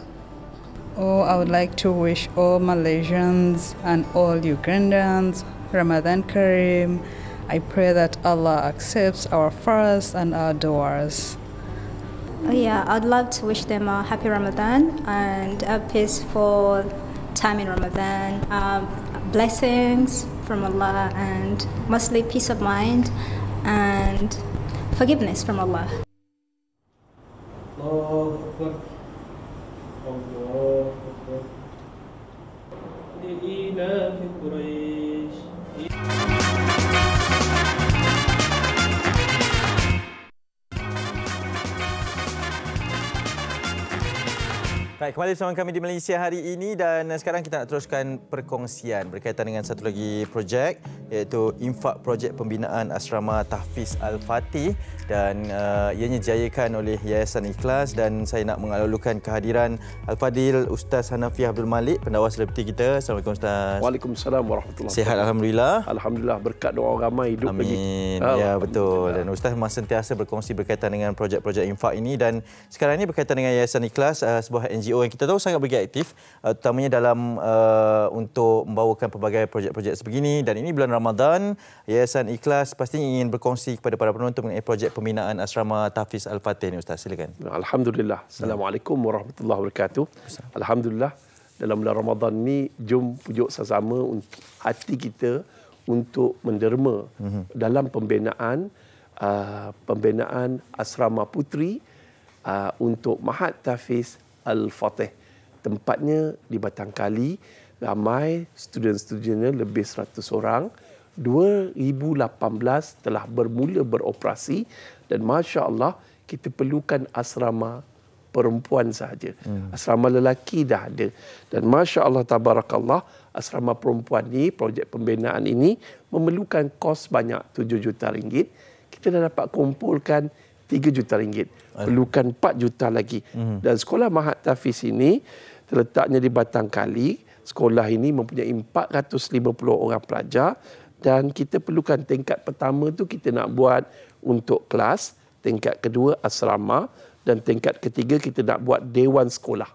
Oh, I would like to wish all Malaysians and all Ugandans Ramadan Kareem. I pray that Allah accepts our fasts and our du'as. Oh yeah, I'd love to wish them a happy Ramadan and a peaceful time in Ramadan, blessings from Allah, and mostly peace of mind and forgiveness from Allah. Baik, kembali bersama kami di Malaysia hari ini dan sekarang kita nak teruskan perkongsian berkaitan dengan satu lagi projek iaitu infak projek pembinaan asrama Tahfiz Al-Fatih dan ianya dijayakan oleh Yayasan Ikhlas dan saya nak mengalulukan kehadiran Al-Fadil Ustaz Hanafi Abdul Malik, pendakwa selebriti kita. Assalamualaikum Ustaz. Waalaikumsalam warahmatullahi wabarakatuh. Sihat Alhamdulillah. Alhamdulillah, berkat doa ramai hidup lagi. Amin. Ya, betul. Dan Ustaz memang sentiasa berkongsi berkaitan dengan projek-projek infak ini dan sekarang ini berkaitan dengan Yayasan Ikhlas, sebuah NGO yang kita tahu sangat beraktif terutamanya dalam untuk membawakan pelbagai projek-projek sebegini dan ini bulan Ramadan. Yayasan Ikhlas pastinya ingin berkongsi kepada para penonton mengenai projek pembinaan asrama Tahfiz Al-Fatih ini Ustaz, silakan. Alhamdulillah. Assalamualaikum warahmatullahi wabarakatuh. Alhamdulillah, dalam bulan Ramadan ni jom pujuk sama-sama untuk hati kita untuk menderma dalam pembinaan asrama puteri untuk Mahat Tahfiz Al-Fatih. Tempatnya di Batang Kali, ramai student-studentnya lebih 100 orang. 2018 telah bermula beroperasi dan Masya Allah kita perlukan asrama perempuan sahaja. Asrama lelaki dah ada. Dan Masya Allah tabarakallah, asrama perempuan ni, projek pembinaan ini memerlukan kos banyak 7 juta ringgit. Kita dah dapat kumpulkan 3 juta ringgit. Perlukan 4 juta lagi. Dan sekolah Mahat Tahfiz ini terletaknya di Batang Kali. Sekolah ini mempunyai 450 orang pelajar dan kita perlukan tingkat pertama tu kita nak buat untuk kelas, tingkat kedua asrama dan tingkat ketiga kita nak buat dewan sekolah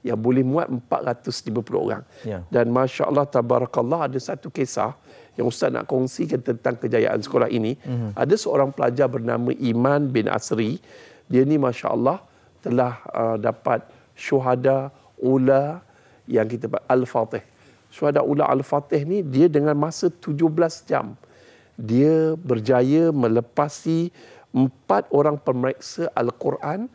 yang boleh muat 450 orang. Ya. Dan Masya Allah tabarakallah, ada satu kisah yang Ustaz nak kongsikan tentang kejayaan sekolah ini. Ada seorang pelajar bernama Iman bin Asri. Dia ni Masya Allah telah dapat syuhada ula yang kita Al-Fatih. Syuhada ula Al-Fatih ni dia dengan masa 17 jam. Dia berjaya melepasi 4 orang pemeriksa Al-Quran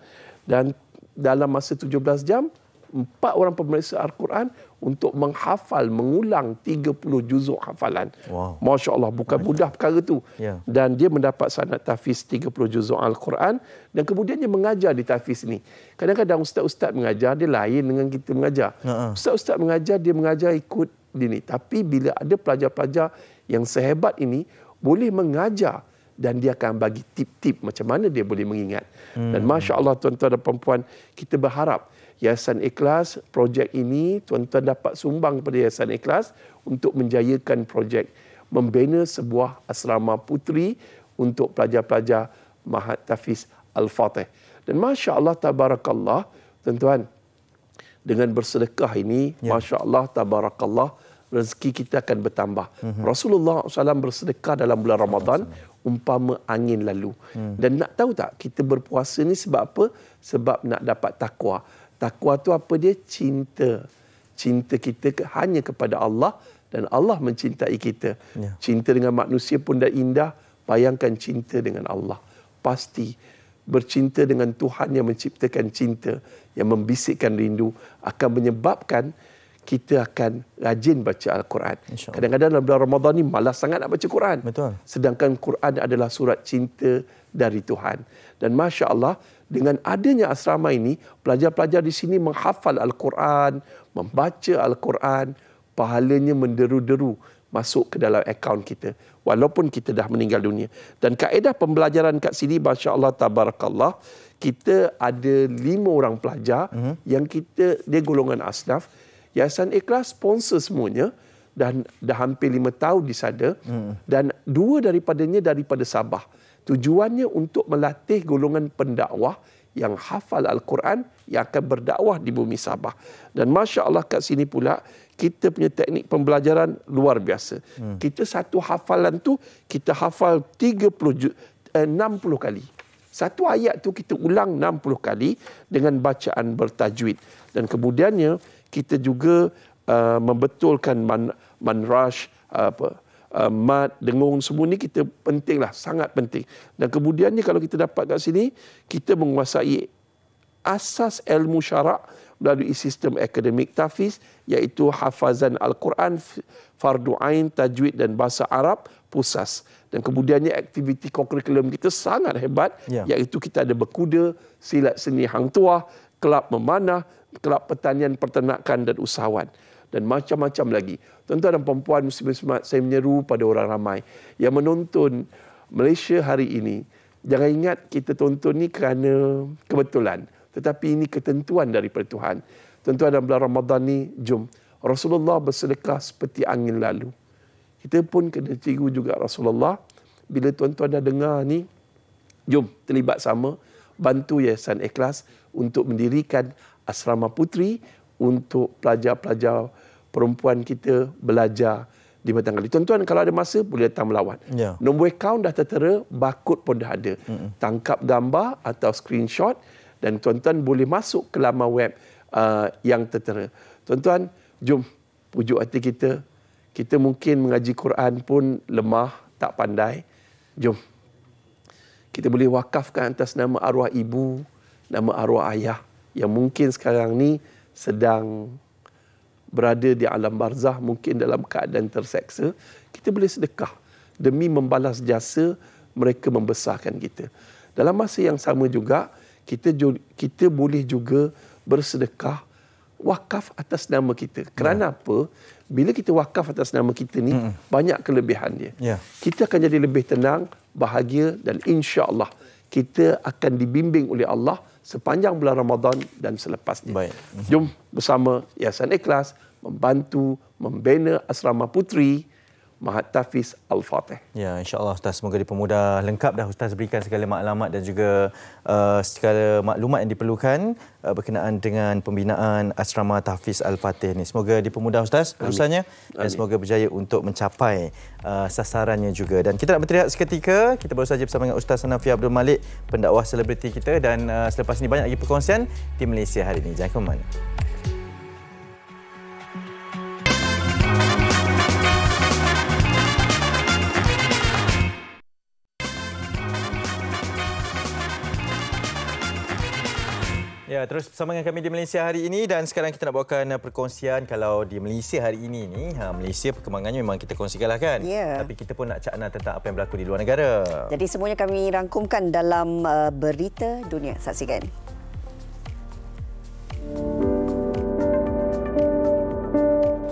dan dalam masa 17 jam 4 orang pemeriksa Al-Quran untuk menghafal, mengulang 30 juzuk hafalan. Wow. Masya Allah, bukan mudah perkara tu. Yeah. Dan dia mendapat sanad tahfiz 30 juzuk Al-Quran dan kemudian dia mengajar di tahfiz ni. Kadang-kadang ustaz-ustaz mengajar, dia lain dengan kita mengajar. Ustaz-ustaz mengajar, dia mengajar ikut ini. Tapi bila ada pelajar-pelajar yang sehebat ini, boleh mengajar dan dia akan bagi tip-tip macam mana dia boleh mengingat. Dan Masya Allah tuan-tuan dan perempuan, kita berharap Yayasan Ikhlas, projek ini tuan-tuan dapat sumbang kepada Yayasan Ikhlas untuk menjayakan projek membina sebuah asrama puteri untuk pelajar-pelajar Mahat Tahfiz Al-Fatih. Dan Masya Allah tabarakallah, tuan-tuan, dengan bersedekah ini, Masya Allah tabarakallah, rezeki kita akan bertambah. Rasulullah SAW bersedekah dalam bulan Ramadan umpama angin lalu. Dan nak tahu tak, kita berpuasa ni sebab apa? Sebab nak dapat takwa. Takwa tu apa dia? Cinta. Cinta kita hanya kepada Allah dan Allah mencintai kita. Cinta dengan manusia pun dah indah, bayangkan cinta dengan Allah. Pasti bercinta dengan Tuhan yang menciptakan cinta, yang membisikkan rindu, akan menyebabkan kita akan rajin baca Al-Quran. Kadang-kadang dalam bulan Ramadan ni malas sangat nak baca Quran. Betul. Sedangkan Quran adalah surat cinta dari Tuhan. Dan Masya Allah, dengan adanya asrama ini, pelajar-pelajar di sini menghafal Al-Quran, membaca Al-Quran, pahalanya menderu-deru masuk ke dalam akaun kita. Walaupun kita dah meninggal dunia. Dan kaedah pembelajaran kat sini, Masya Allah, Tabarakallah, kita ada 5 orang pelajar yang dia golongan asnaf. Yayasan Ikhlas sponsor semuanya dan dah hampir 5 tahun di sana dan 2 daripadanya daripada Sabah. Tujuannya untuk melatih golongan pendakwah yang hafal Al-Quran yang akan berdakwah di bumi Sabah. Dan Masya Allah kat sini pula kita punya teknik pembelajaran luar biasa. Kita satu hafalan tu kita hafal 60 kali. Satu ayat tu kita ulang 60 kali dengan bacaan bertajwid. Dan kemudiannya kita juga membetulkan manrash, mat, dengung, semua ni kita pentinglah, sangat penting. Dan kemudiannya kalau kita dapat kat sini, kita menguasai asas ilmu syarak melalui sistem akademik tahfiz, iaitu hafazan Al-Quran, fardu ain, tajwid dan bahasa Arab, pusas. Dan kemudiannya aktiviti kurikulum kita sangat hebat, iaitu kita ada berkuda, silat seni hang tuah, kelab memanah, kelab pertanian, peternakan dan usahawan. Dan macam-macam lagi. Tuan-tuan dan perempuan muslim-muslimat, saya menyeru pada orang ramai yang menonton Malaysia hari ini, jangan ingat kita tonton ni kerana kebetulan. Tetapi ini ketentuan daripada Tuhan. Tuan-tuan dalam bulan Ramadan ni, jom. Rasulullah bersedekah seperti angin lalu. Kita pun kena tiru juga Rasulullah. Bila tuan-tuan dah dengar ni, jom terlibat sama. Bantu Yayasan Ikhlas untuk mendirikan asrama putri untuk pelajar-pelajar perempuan kita belajar di Batang Kali. Tuan-tuan kalau ada masa boleh datang melawat. Nombor akaun dah tertera, barcode pun dah ada. Tangkap gambar atau screenshot dan tuan-tuan boleh masuk ke laman web yang tertera. Tuan-tuan, jom pujuk hati kita. Kita mungkin mengaji Quran pun lemah, tak pandai. Jom. Kita boleh wakafkan atas nama arwah ibu, nama arwah ayah yang mungkin sekarang ni sedang berada di alam barzah, mungkin dalam keadaan terseksa. Kita boleh sedekah demi membalas jasa mereka membesarkan kita. Dalam masa yang sama juga, kita boleh juga bersedekah wakaf atas nama kita. Kerana apa? Bila kita wakaf atas nama kita ni, banyak kelebihan dia. Kita akan jadi lebih tenang, bahagia dan insya-Allah kita akan dibimbing oleh Allah sepanjang bulan Ramadan dan selepasnya. Jom bersama Yayasan Ikhlas membantu membina asrama putri Mahat Tahfiz Al-Fatih. Ya, insya-Allah Ustaz, semoga dipermudah. Lengkap dah Ustaz berikan segala maklumat dan juga segala maklumat yang diperlukan berkenaan dengan pembinaan asrama Tahfiz Al-Fatih ni. Semoga dipermudah Ustaz urusannya dan semoga berjaya untuk mencapai sasarannya juga. Dan kita nak berteriak seketika. Kita baru saja bersama dengan Ustaz Hanafi Abdul Malik, pendakwah selebriti kita, dan selepas ini banyak lagi perkongsian di Malaysia hari ini. Jangan ke mana. Ya, terus bersama dengan kami di Malaysia hari ini dan sekarang kita nak bawakan perkongsian. Kalau di Malaysia hari ini ni, Malaysia perkembangannya memang kita kongsikanlah kan. Tapi kita pun nak cakna tentang apa yang berlaku di luar negara. Jadi semuanya kami rangkumkan dalam Berita Dunia. Saksikan.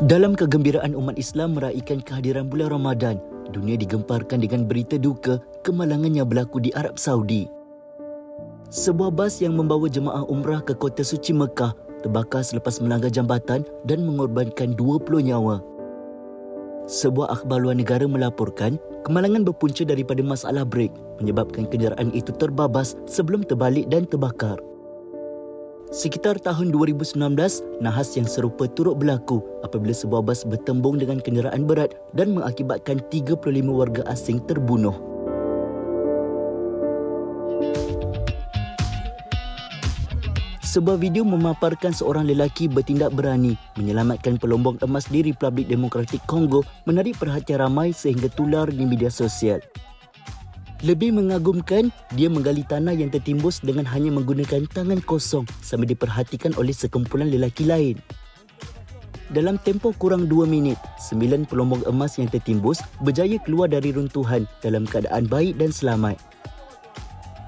Dalam kegembiraan umat Islam meraihkan kehadiran bulan Ramadan, dunia digemparkan dengan berita duka kemalangan yang berlaku di Arab Saudi. Sebuah bas yang membawa jemaah umrah ke kota suci Mekah terbakar selepas melanggar jambatan dan mengorbankan 20 nyawa. Sebuah akhbar luar negara melaporkan kemalangan berpunca daripada masalah brek menyebabkan kenderaan itu terbabas sebelum terbalik dan terbakar. Sekitar tahun 2019, nahas yang serupa turut berlaku apabila sebuah bas bertembung dengan kenderaan berat dan mengakibatkan 35 warga asing terbunuh. Sebuah video memaparkan seorang lelaki bertindak berani menyelamatkan pelombong emas di Republik Demokratik Kongo menarik perhatian ramai sehingga tular di media sosial. Lebih mengagumkan, dia menggali tanah yang tertimbus dengan hanya menggunakan tangan kosong sambil diperhatikan oleh sekumpulan lelaki lain. Dalam tempoh kurang 2 minit, 9 pelombong emas yang tertimbus berjaya keluar dari runtuhan dalam keadaan baik dan selamat.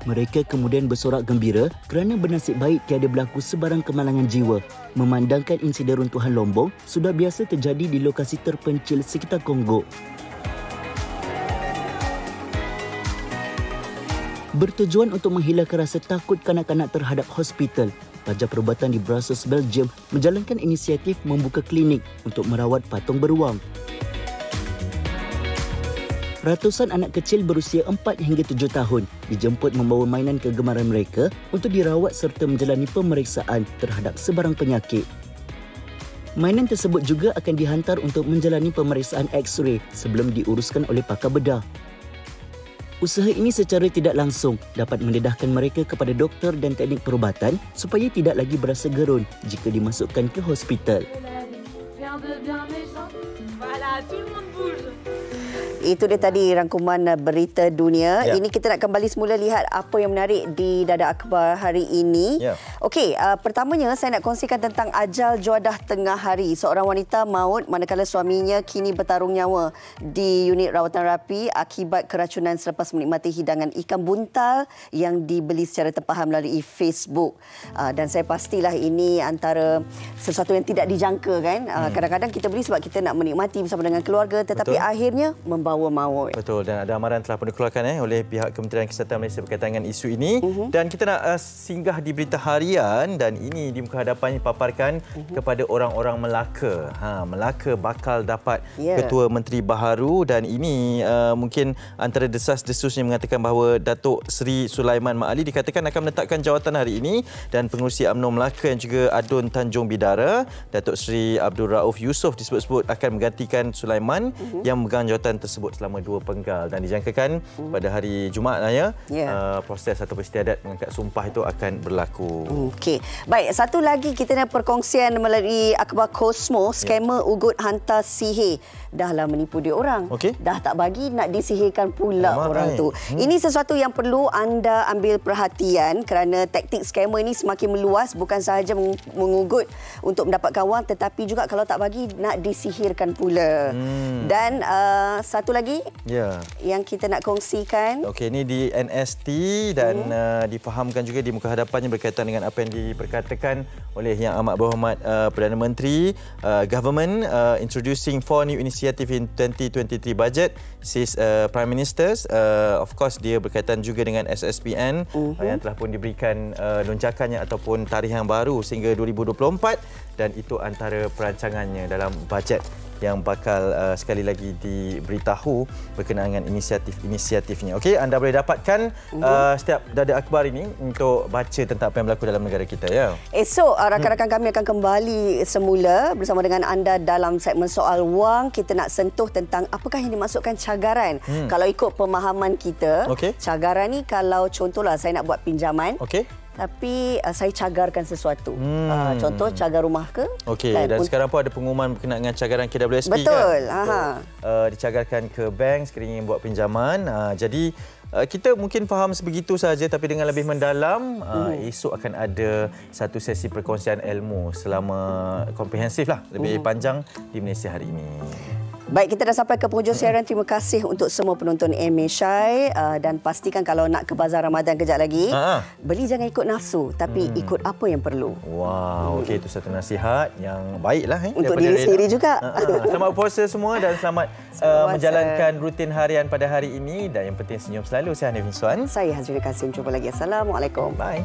Mereka kemudian bersorak gembira kerana bernasib baik tiada berlaku sebarang kemalangan jiwa, memandangkan insiden runtuhan lombong sudah biasa terjadi di lokasi terpencil sekitar Kongo. Bertujuan untuk menghilangkan rasa takut kanak-kanak terhadap hospital, Pelajar Perubatan di Brussels, Belgium menjalankan inisiatif membuka klinik untuk merawat patung beruang. Ratusan anak kecil berusia 4 hingga 7 tahun dijemput membawa mainan kegemaran mereka untuk dirawat serta menjalani pemeriksaan terhadap sebarang penyakit. Mainan tersebut juga akan dihantar untuk menjalani pemeriksaan X-ray sebelum diuruskan oleh pakar bedah. Usaha ini secara tidak langsung dapat mendedahkan mereka kepada doktor dan teknik perubatan supaya tidak lagi berasa gerun jika dimasukkan ke hospital. Itu dia tadi rangkuman berita dunia. Ya. Ini kita nak kembali semula lihat apa yang menarik di Dadak Akhbar hari ini. Ya. Okey, pertamanya saya nak kongsikan tentang ajal juadah tengah hari. Seorang wanita maut manakala suaminya kini bertarung nyawa di unit rawatan rapi akibat keracunan selepas menikmati hidangan ikan buntal yang dibeli secara tempahan melalui Facebook. Dan saya pastilah ini antara sesuatu yang tidak dijangka kan. Kadang-kadang kita beli sebab kita nak menikmati bersama dengan keluarga tetapi akhirnya membawa maut. Betul, dan ada amaran telah pun dikeluarkan oleh pihak Kementerian Kesihatan Malaysia berkaitan dengan isu ini. Dan kita nak singgah di berita harian dan ini di muka hadapan dipaparkan kepada orang-orang Melaka. Melaka bakal dapat Ketua Menteri baharu dan ini mungkin antara desas-desus yang mengatakan bahawa Datuk Seri Sulaiman Mak Ali dikatakan akan meletakkan jawatan hari ini dan pengurusi UMNO Melaka yang juga Adun Tanjung Bidara, Datuk Seri Abdul Rauf Yusof disebut-sebut akan menggantikan Sulaiman yang memegang jawatan tersebut selama 2 penggal dan dijangkakan pada hari Jumaat proses atau istiadat mengangkat sumpah itu akan berlaku. Okey. Baik, satu lagi kita nak perkongsian melalui akhbar Kosmo, skamer ugut hantar sihir. Dahlah menipu dia orang. Dah tak bagi nak disihirkan pula orang tu. Ini sesuatu yang perlu anda ambil perhatian kerana taktik skamer ini semakin meluas, bukan sahaja mengugut untuk mendapatkan wang tetapi juga kalau tak bagi nak disihirkan pula. Dan satu lagi yang kita nak kongsikan. Okey, ini di NST dan difahamkan juga di muka hadapannya berkaitan dengan apa yang diperkatakan oleh Yang Amat Berhormat Perdana Menteri. Government introducing 4 new initiative in 2023 budget, says Prime Minister. Of course dia berkaitan juga dengan SSPN yang telah pun diberikan lonjakannya ataupun tarikh yang baru sehingga 2024 dan itu antara perancangannya dalam bajet yang bakal sekali lagi diberitahu berkenaan dengan inisiatif-inisiatifnya. Okey, anda boleh dapatkan setiap Dadak Akhbar ini untuk baca tentang apa yang berlaku dalam negara kita ya. Esok rakan-rakan kami akan kembali semula bersama dengan anda dalam segmen Soal Wang. Kita nak sentuh tentang apakah yang dimaksudkan cagaran. Kalau ikut pemahaman kita, cagaran ni kalau contohlah saya nak buat pinjaman. Tapi saya cagarkan sesuatu. Contoh cagar rumah ke? Okey, dan sekarang pun ada pengumuman berkenaan dengan cagaran KWSP. Betul. Kan? Dicagarkan ke bank sekiranya ingin buat pinjaman. Jadi kita mungkin faham sebegitu saja tapi dengan lebih mendalam esok akan ada satu sesi perkongsian ilmu selama komprehensif lah lebih panjang di Malaysia hari ini. Baik, kita dah sampai ke penghujung siaran. Terima kasih untuk semua penonton MHI dan pastikan kalau nak ke Bazar Ramadan kejap lagi, beli jangan ikut nafsu tapi ikut apa yang perlu. Wow, okey, itu satu nasihat yang baiklah untuk diri sendiri juga. Selamat puasa semua dan selamat menjalankan rutin harian pada hari ini dan yang penting senyum selalu. Saya Hanif Miswan. Saya Hazrul Kasim. Jumpa lagi. Assalamualaikum. Bye.